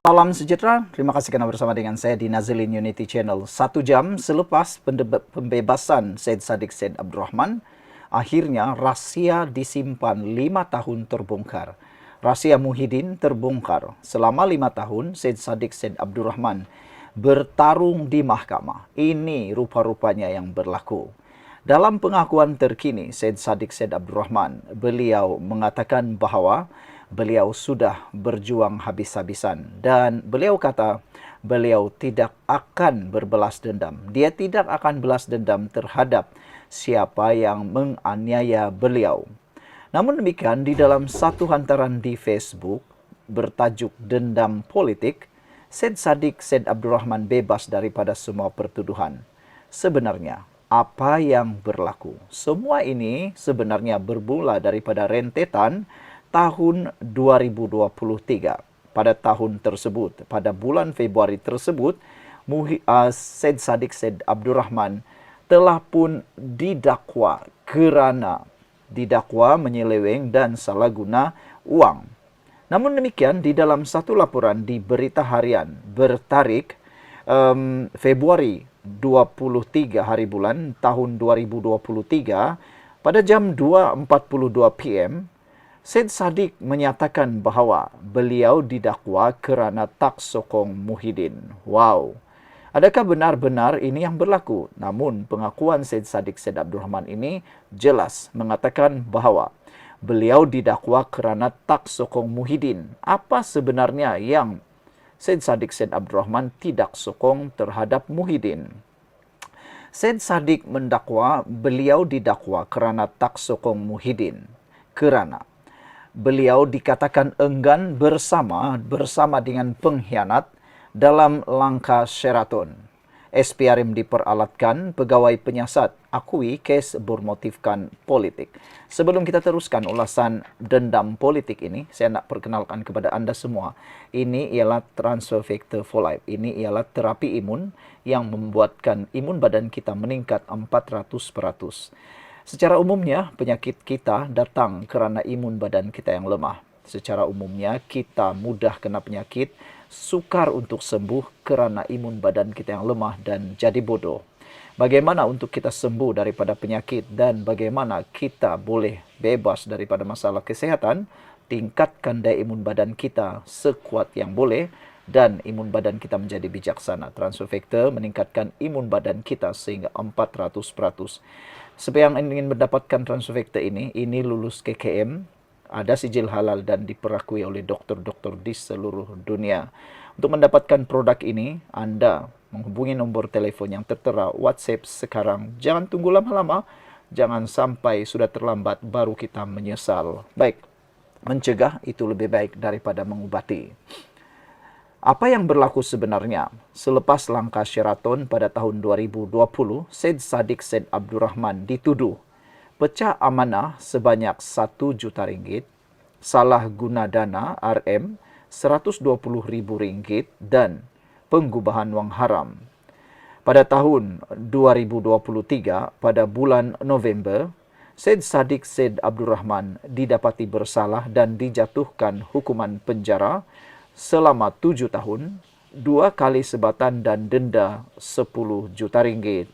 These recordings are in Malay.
Salam sejahtera, terima kasih karena bersama dengan saya di Nazilin Unity Channel. 1 jam selepas pembebasan Syed Saddiq Syed Abdurrahman, akhirnya rahasia disimpan 5 tahun terbongkar. Rahasia Muhyiddin terbongkar. Selama 5 tahun, Syed Saddiq Syed Abdurrahman bertarung di mahkamah. Ini rupa-rupanya yang berlaku. Dalam pengakuan terkini, Syed Saddiq Syed Abdurrahman, beliau mengatakan bahawa beliau sudah berjuang habis-habisan dan beliau kata beliau tidak akan berbelas dendam. Dia tidak akan belas dendam terhadap siapa yang menganiaya beliau. Namun demikian, di dalam satu hantaran di Facebook bertajuk Dendam Politik, Syed Saddiq Syed Abdurrahman bebas daripada semua pertuduhan. Sebenarnya, apa yang berlaku? Semua ini sebenarnya bermula daripada rentetan tahun 2023. Pada tahun tersebut, pada bulan Februari tersebut, Syed Saddiq Syed Abdurrahman telah pun didakwa kerana didakwa menyeleweng dan salah guna uang. Namun demikian, di dalam satu laporan di Berita Harian bertarikh Februari 23 hari bulan tahun 2023 pada jam 2.42 PM, Syed Saddiq menyatakan bahawa beliau didakwa kerana tak sokong Muhyiddin. Wow. Adakah benar-benar ini yang berlaku? Namun pengakuan Syed Saddiq Syed Abdurrahman ini jelas mengatakan bahawa beliau didakwa kerana tak sokong Muhyiddin. Apa sebenarnya yang Syed Saddiq Syed Abdurrahman tidak sokong terhadap Muhyiddin? Syed Saddiq mendakwa beliau didakwa kerana tak sokong Muhyiddin kerana beliau dikatakan enggan bersama dengan pengkhianat dalam langkah Sheraton. SPRM diperalatkan, pegawai penyiasat akui kes bermotifkan politik. Sebelum kita teruskan ulasan dendam politik ini, saya nak perkenalkan kepada anda semua. Ini ialah transfer factor for life. Ini ialah terapi imun yang membuatkan imun badan kita meningkat 400%. Secara umumnya, penyakit kita datang kerana imun badan kita yang lemah. Secara umumnya, kita mudah kena penyakit, sukar untuk sembuh kerana imun badan kita yang lemah dan jadi bodoh. Bagaimana untuk kita sembuh daripada penyakit dan bagaimana kita boleh bebas daripada masalah kesihatan? Tingkatkan daya imun badan kita sekuat yang boleh dan imun badan kita menjadi bijaksana. Transfer factor meningkatkan imun badan kita sehingga 400%. Siapa yang ingin mendapatkan transfer factor ini lulus KKM, ada sijil halal dan diperakui oleh doktor-doktor di seluruh dunia. Untuk mendapatkan produk ini, anda menghubungi nombor telefon yang tertera WhatsApp sekarang. Jangan tunggu lama-lama, jangan sampai sudah terlambat baru kita menyesal. Baik, mencegah itu lebih baik daripada mengubati. Apa yang berlaku sebenarnya? Selepas langkah Sheraton pada tahun 2020, Syed Saddiq Syed Abdurrahman dituduh pecah amanah sebanyak 1 juta ringgit, salah guna dana RM 120 ribu ringgit dan penggubahan wang haram. Pada tahun 2023, pada bulan November, Syed Saddiq Syed Abdurrahman didapati bersalah dan dijatuhkan hukuman penjara selama 7 tahun, 2 kali sebatan dan denda 10 juta ringgit.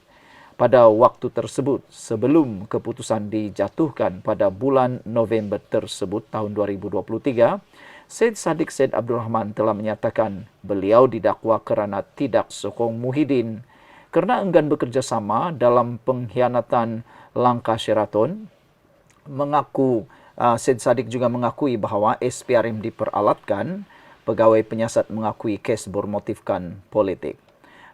Pada waktu tersebut, sebelum keputusan dijatuhkan pada bulan November tersebut tahun 2023, Syed Saddiq Syed Abdurrahman telah menyatakan beliau didakwa kerana tidak sokong Muhyiddin kerana enggan bekerjasama dalam pengkhianatan langkah Sheraton. Syed Saddiq juga mengakui bahawa SPRM diperalatkan. Pegawai penyiasat mengakui kes bermotifkan politik.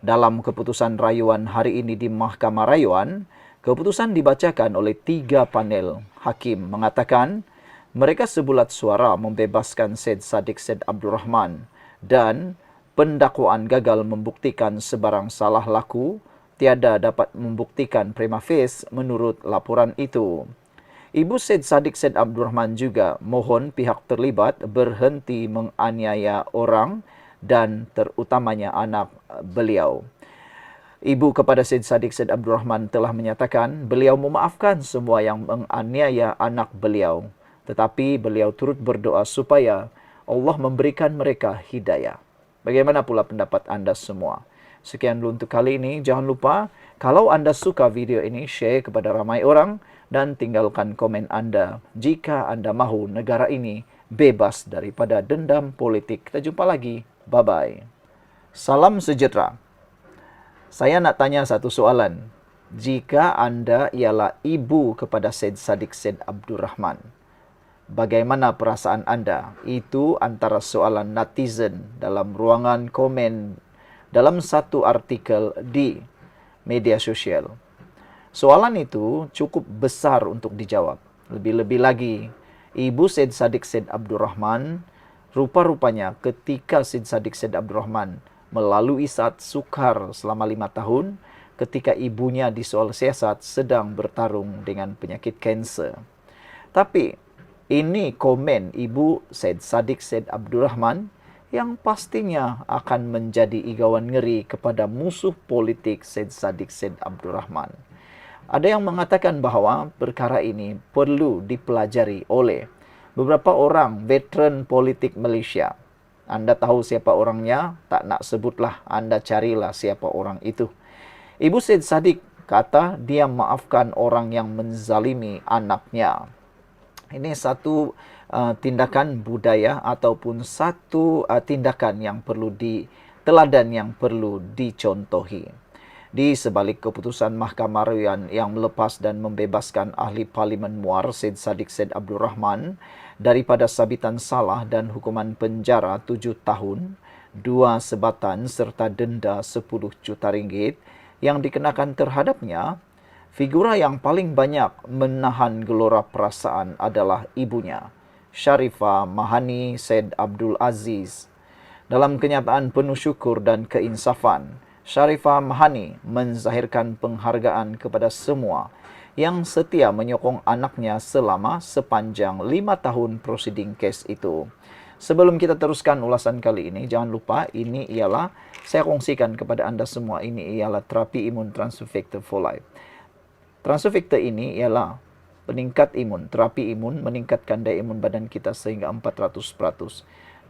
Dalam keputusan rayuan hari ini di Mahkamah Rayuan, keputusan dibacakan oleh 3 panel hakim mengatakan mereka sebulat suara membebaskan Syed Saddiq Syed Abdurrahman dan pendakwaan gagal membuktikan sebarang salah laku, tiada dapat membuktikan prima facie menurut laporan itu. Ibu Syed Saddiq Syed Abdurrahman juga mohon pihak terlibat berhenti menganiaya orang dan terutamanya anak beliau. Ibu kepada Syed Saddiq Syed Abdurrahman telah menyatakan beliau memaafkan semua yang menganiaya anak beliau. Tetapi beliau turut berdoa supaya Allah memberikan mereka hidayah. Bagaimana pula pendapat Anda semua? Sekian dulu untuk kali ini. Jangan lupa, kalau Anda suka video ini, share kepada ramai orang dan tinggalkan komen Anda jika Anda mahu negara ini bebas daripada dendam politik. Kita jumpa lagi. Bye-bye. Salam sejahtera. Saya nak tanya satu soalan. Jika Anda ialah ibu kepada Syed Saddiq Syed Abdurrahman, bagaimana perasaan Anda? Itu antara soalan netizen dalam ruangan komen dalam satu artikel di media sosial. Soalan itu cukup besar untuk dijawab. Lebih-lebih lagi, Ibu Syed Saddiq Syed Abdurrahman, rupa-rupanya ketika Syed Saddiq Syed Abdurrahman melalui saat sukar selama 5 tahun, ketika ibunya di soal siasat sedang bertarung dengan penyakit kanser. Tapi ini komen Ibu Syed Saddiq Syed Abdurrahman yang pastinya akan menjadi igawan ngeri kepada musuh politik Syed Saddiq Syed Abdurrahman. Ada yang mengatakan bahawa perkara ini perlu dipelajari oleh beberapa orang veteran politik Malaysia. Anda tahu siapa orangnya? Tak nak sebutlah, Anda carilah siapa orang itu. Ibu Syed Saddiq kata dia maafkan orang yang menzalimi anaknya. Ini satu tindakan budaya ataupun satu tindakan yang perlu teladan yang perlu dicontohi. Di sebalik keputusan Mahkamah yang melepas dan membebaskan ahli Parlimen Muar Syed Saddiq Syed Abdurrahman daripada sabitan salah dan hukuman penjara 7 tahun, 2 sebatan serta denda 10 juta ringgit yang dikenakan terhadapnya, figura yang paling banyak menahan gelora perasaan adalah ibunya, Sharifah Mahani Syed Abdul Aziz. Dalam kenyataan penuh syukur dan keinsafan, Sharifah Mahani menzahirkan penghargaan kepada semua yang setia menyokong anaknya selama sepanjang 5 tahun prosiding kes itu. Sebelum kita teruskan ulasan kali ini, jangan lupa ini ialah, saya kongsikan kepada Anda semua, ini ialah terapi imun transfer factor for life. Transfer factor ini ialah peningkat imun, terapi imun meningkatkan daya imun badan kita sehingga 400%.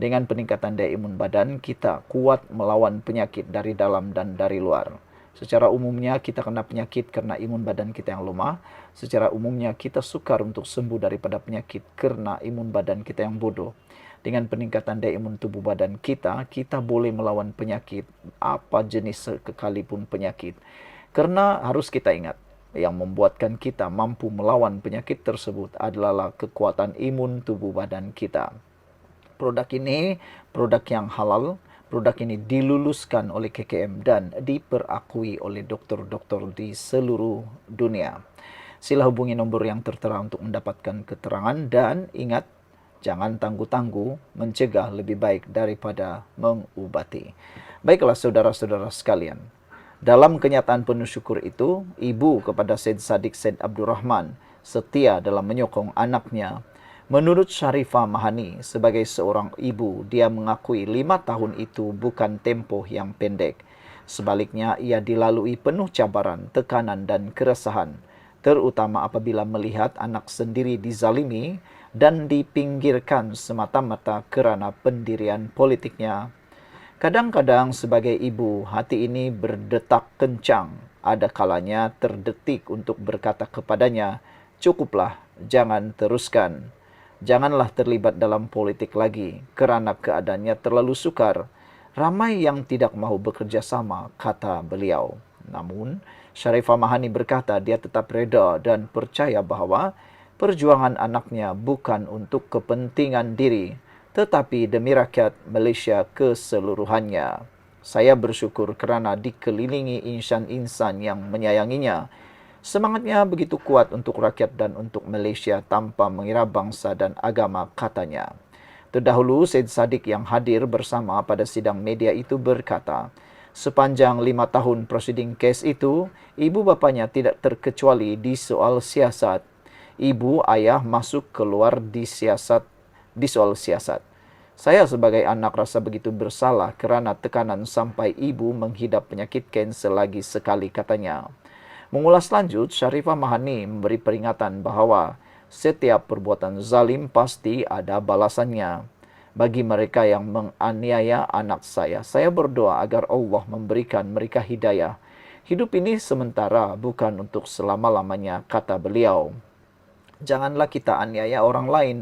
Dengan peningkatan daya imun badan, kita kuat melawan penyakit dari dalam dan dari luar. Secara umumnya kita kena penyakit karena imun badan kita yang lemah. Secara umumnya kita sukar untuk sembuh daripada penyakit karena imun badan kita yang bodoh. Dengan peningkatan daya imun tubuh badan kita, kita boleh melawan penyakit, apa jenis sekalipun penyakit. Karena harus kita ingat, yang membuatkan kita mampu melawan penyakit tersebut adalah kekuatan imun tubuh badan kita. Produk ini produk yang halal, produk ini diluluskan oleh KKM dan diperakui oleh doktor-doktor di seluruh dunia. Sila hubungi nombor yang tertera untuk mendapatkan keterangan dan ingat, jangan tangguh-tangguh, mencegah lebih baik daripada mengubati. Baiklah saudara-saudara sekalian, dalam kenyataan penuh syukur itu, ibu kepada Syed Saddiq Syed Abdurrahman setia dalam menyokong anaknya. Menurut Sharifah Mahani, sebagai seorang ibu, dia mengakui 5 tahun itu bukan tempoh yang pendek. Sebaliknya, ia dilalui penuh cabaran, tekanan dan keresahan, terutama apabila melihat anak sendiri dizalimi dan dipinggirkan semata-mata kerana pendirian politiknya. Kadang-kadang sebagai ibu, hati ini berdetak kencang. Ada kalanya terdetik untuk berkata kepadanya, cukuplah, jangan teruskan. Janganlah terlibat dalam politik lagi, kerana keadaannya terlalu sukar. Ramai yang tidak mahu bekerja sama, kata beliau. Namun, Sharifah Mahani berkata dia tetap reda dan percaya bahawa perjuangan anaknya bukan untuk kepentingan diri, tetapi demi rakyat Malaysia keseluruhannya. Saya bersyukur kerana dikelilingi insan-insan yang menyayanginya. Semangatnya begitu kuat untuk rakyat dan untuk Malaysia tanpa mengira bangsa dan agama, katanya. Terdahulu, Syed Saddiq yang hadir bersama pada sidang media itu berkata, sepanjang 5 tahun prosiding kes itu, ibu bapanya tidak terkecuali di soal siasat. Ibu, ayah masuk keluar di soal siasat. Saya sebagai anak rasa begitu bersalah kerana tekanan sampai ibu menghidap penyakit kanser lagi sekali, katanya. Mengulas lanjut, Sharifah Mahani memberi peringatan bahawa setiap perbuatan zalim pasti ada balasannya. bagi mereka yang menganiaya anak saya. Saya berdoa agar Allah memberikan mereka hidayah. Hidup ini sementara, bukan untuk selama-lamanya, kata beliau. Janganlah kita aniaya orang lain,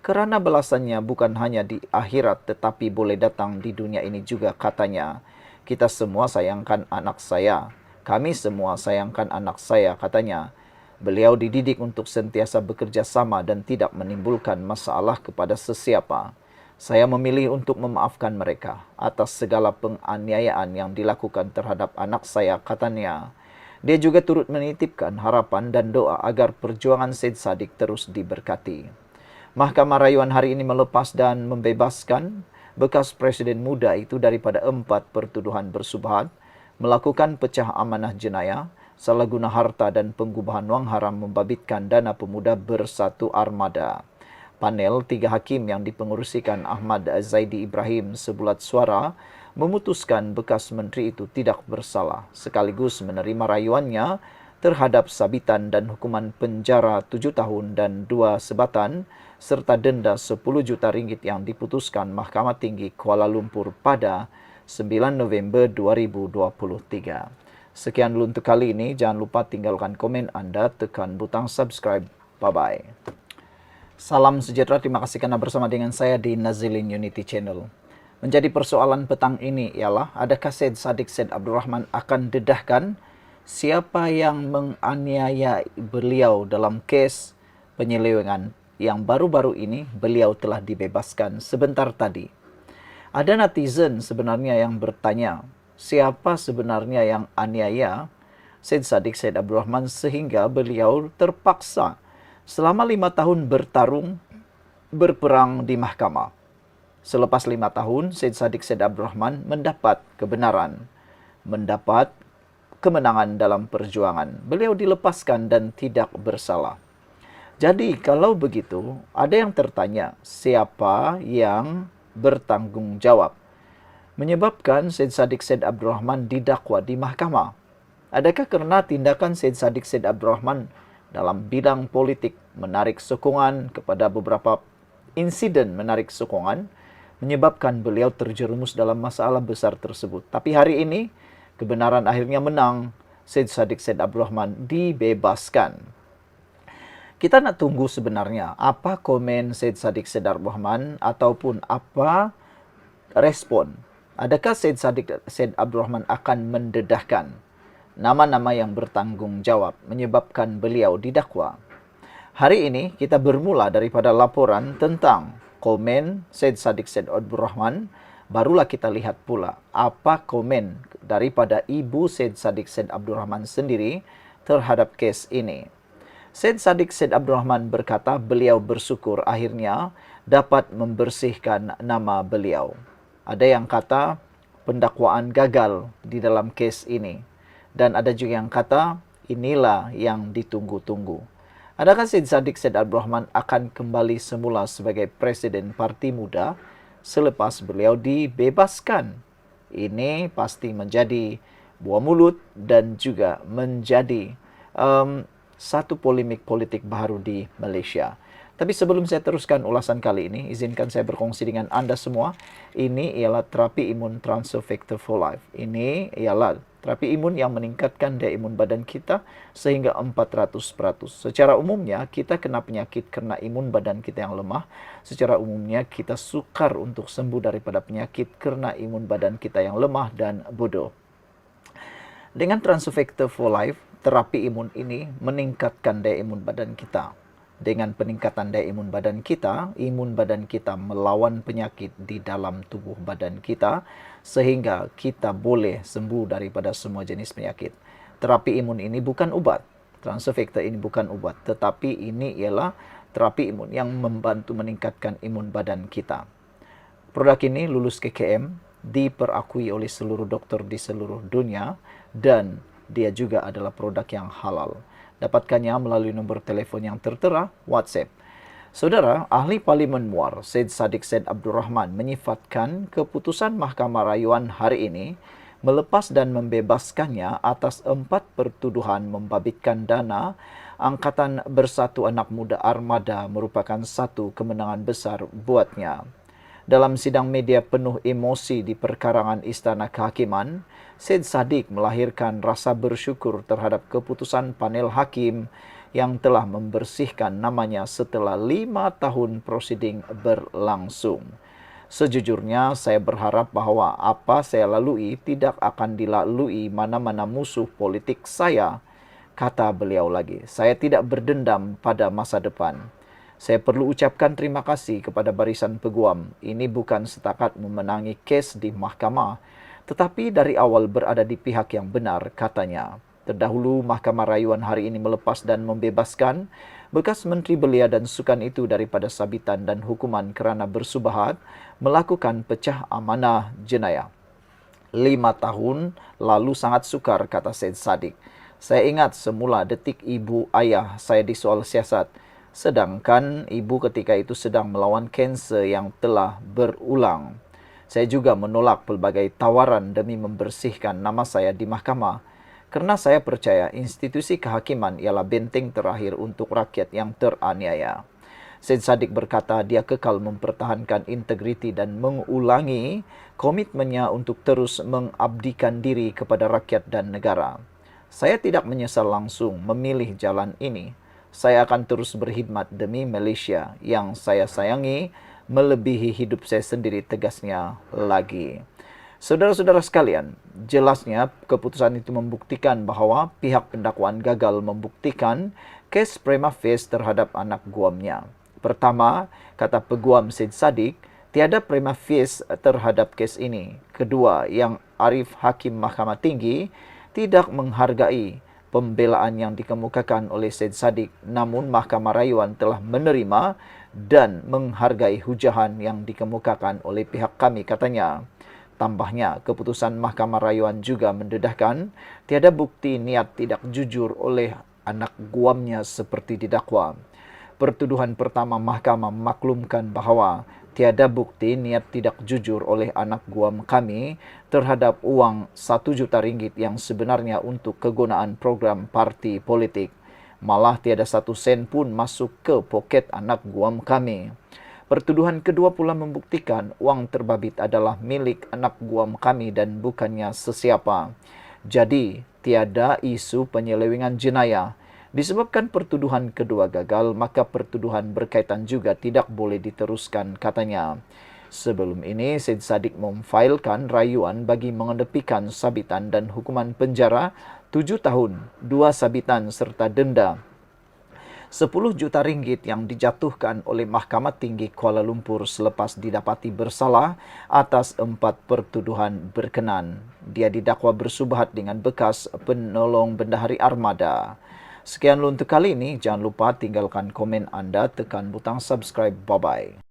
kerana balasannya bukan hanya di akhirat tetapi boleh datang di dunia ini juga, katanya. Kita semua sayangkan anak saya. Kami semua sayangkan anak saya, katanya. Beliau dididik untuk sentiasa bekerja sama dan tidak menimbulkan masalah kepada sesiapa. Saya memilih untuk memaafkan mereka atas segala penganiayaan yang dilakukan terhadap anak saya, katanya. Dia juga turut menitipkan harapan dan doa agar perjuangan Syed Saddiq terus diberkati. Mahkamah Rayuan hari ini melepas dan membebaskan bekas Presiden muda itu daripada 4 pertuduhan bersubhat, melakukan pecah amanah jenayah, salah guna harta dan penggubahan wang haram membabitkan dana pemuda bersatu armada. Panel 3 hakim yang dipengerusikan Ahmad Zaidi Ibrahim sebulat suara memutuskan bekas menteri itu tidak bersalah, sekaligus menerima rayuannya terhadap sabitan dan hukuman penjara 7 tahun dan 2 sebatan serta denda 10 juta ringgit yang diputuskan Mahkamah Tinggi Kuala Lumpur pada 9 November 2023. Sekian dulu untuk kali ini. Jangan lupa tinggalkan komen Anda, tekan butang subscribe. Bye-bye. Salam sejahtera, terima kasih karena bersama dengan saya di Nazilin Unity Channel. Menjadi persoalan petang ini ialah, adakah Syed Saddiq Syed Abdurrahman akan dedahkan siapa yang menganiaya beliau dalam kes penyelewengan yang baru-baru ini beliau telah dibebaskan sebentar tadi. Ada netizen sebenarnya yang bertanya, siapa sebenarnya yang aniaya Syed Saddiq Syed Abdurrahman sehingga beliau terpaksa selama 5 tahun berperang di mahkamah. Selepas 5 tahun, Syed Saddiq Syed Abdurrahman mendapat kebenaran, mendapat kemenangan dalam perjuangan. Beliau dilepaskan dan tidak bersalah. Jadi, kalau begitu, ada yang tertanya, siapa yang bertanggung jawab menyebabkan Syed Saddiq Syed Abdurrahman didakwa di mahkamah? Adakah karena tindakan Syed Saddiq Syed Abdurrahman dalam bidang politik menarik sokongan kepada beberapa insiden menarik sokongan menyebabkan beliau terjerumus dalam masalah besar tersebut? Tapi hari ini kebenaran akhirnya menang. Syed Saddiq Syed Abdurrahman dibebaskan. Kita nak tunggu sebenarnya apa komen Syed Saddiq Syed Abdurrahman ataupun apa respon. Adakah Syed Saddiq Syed Abdurrahman akan mendedahkan nama-nama yang bertanggung jawab menyebabkan beliau didakwa? Hari ini kita bermula daripada laporan tentang komen Syed Saddiq Syed Abdurrahman. Barulah kita lihat pula apa komen daripada ibu Syed Saddiq Syed Abdurrahman sendiri terhadap kes ini. Syed Saddiq Syed Abdurrahman berkata beliau bersyukur akhirnya dapat membersihkan nama beliau. Ada yang kata pendakwaan gagal di dalam kes ini. Dan ada juga yang kata inilah yang ditunggu-tunggu. Adakah Syed Saddiq Syed Abdurrahman akan kembali semula sebagai Presiden Parti Muda selepas beliau dibebaskan? Ini pasti menjadi buah mulut dan juga menjadi satu polemik politik baru di Malaysia. Tapi sebelum saya teruskan ulasan kali ini, izinkan saya berkongsi dengan Anda semua. Ini ialah terapi imun Transfer Factor for Life. Ini ialah terapi imun yang meningkatkan daya imun badan kita sehingga 400%. Secara umumnya, kita kena penyakit karena imun badan kita yang lemah. Secara umumnya, kita sukar untuk sembuh daripada penyakit karena imun badan kita yang lemah dan bodoh. Dengan Transfer Factor for Life, terapi imun ini meningkatkan daya imun badan kita. Dengan peningkatan daya imun badan kita melawan penyakit di dalam tubuh badan kita sehingga kita boleh sembuh daripada semua jenis penyakit. Terapi imun ini bukan ubat. Transfer Factor ini bukan ubat, tetapi ini ialah terapi imun yang membantu meningkatkan imun badan kita. Produk ini lulus KKM, diperakui oleh seluruh dokter di seluruh dunia, dan dia juga adalah produk yang halal. Dapatkannya melalui nombor telefon yang tertera, WhatsApp. Saudara, Ahli Parlimen Muar, Syed Saddiq Syed Abdurrahman menyifatkan keputusan Mahkamah Rayuan hari ini melepas dan membebaskannya atas 4 pertuduhan membabitkan dana Angkatan Bersatu Anak Muda Armada merupakan satu kemenangan besar buatnya. Dalam sidang media penuh emosi di perkarangan Istana Kehakiman, Syed Saddiq melahirkan rasa bersyukur terhadap keputusan panel hakim yang telah membersihkan namanya setelah 5 tahun prosiding berlangsung. Sejujurnya, saya berharap bahwa apa saya lalui tidak akan dilalui mana-mana musuh politik saya, kata beliau lagi. Saya tidak berdendam pada masa depan. Saya perlu ucapkan terima kasih kepada barisan peguam. Ini bukan setakat memenangi kes di mahkamah, tetapi dari awal berada di pihak yang benar, katanya. Terdahulu, Mahkamah Rayuan hari ini melepas dan membebaskan bekas Menteri Belia dan Sukan itu daripada sabitan dan hukuman kerana bersubahat melakukan pecah amanah jenayah. 5 tahun lalu sangat sukar, kata Syed Saddiq. Saya ingat semula detik ibu ayah saya di soal siasat, sedangkan ibu ketika itu sedang melawan kanser yang telah berulang. Saya juga menolak pelbagai tawaran demi membersihkan nama saya di mahkamah, kerana saya percaya institusi kehakiman ialah benteng terakhir untuk rakyat yang teraniaya. Syed Saddiq berkata dia kekal mempertahankan integriti dan mengulangi komitmennya untuk terus mengabdikan diri kepada rakyat dan negara. Saya tidak menyesal langsung memilih jalan ini. Saya akan terus berkhidmat demi Malaysia yang saya sayangi melebihi hidup saya sendiri, tegasnya lagi. Saudara-saudara sekalian, jelasnya keputusan itu membuktikan bahawa pihak pendakwaan gagal membuktikan kes prima facie terhadap anak guamnya. Pertama, kata peguam Syed Saddiq, tiada prima facie terhadap kes ini. Kedua, yang Arif Hakim Mahkamah Tinggi tidak menghargai pembelaan yang dikemukakan oleh Syed Saddiq, namun Mahkamah Rayuan telah menerima dan menghargai hujahan yang dikemukakan oleh pihak kami, katanya. Tambahnya, keputusan Mahkamah Rayuan juga mendedahkan tiada bukti niat tidak jujur oleh anak guamnya seperti didakwa. Pertuduhan pertama mahkamah memaklumkan bahawa tiada bukti niat tidak jujur oleh anak guam kami terhadap uang 1 juta ringgit yang sebenarnya untuk kegunaan program parti politik. Malah tiada 1 sen pun masuk ke poket anak guam kami. Pertuduhan kedua pula membuktikan uang terbabit adalah milik anak guam kami dan bukannya sesiapa. Jadi, tiada isu penyelewengan jenayah. Disebabkan pertuduhan kedua gagal, maka pertuduhan berkaitan juga tidak boleh diteruskan, katanya. Sebelum ini, Syed Saddiq memfailkan rayuan bagi mengedepikan sabitan dan hukuman penjara 7 tahun, 2 sabitan serta denda 10 juta ringgit yang dijatuhkan oleh Mahkamah Tinggi Kuala Lumpur selepas didapati bersalah atas 4 pertuduhan berkenan. Dia didakwa bersubahat dengan bekas penolong bendahari armada. Sekian untuk kali ini. Jangan lupa tinggalkan komen anda, tekan butang subscribe. Bye-bye.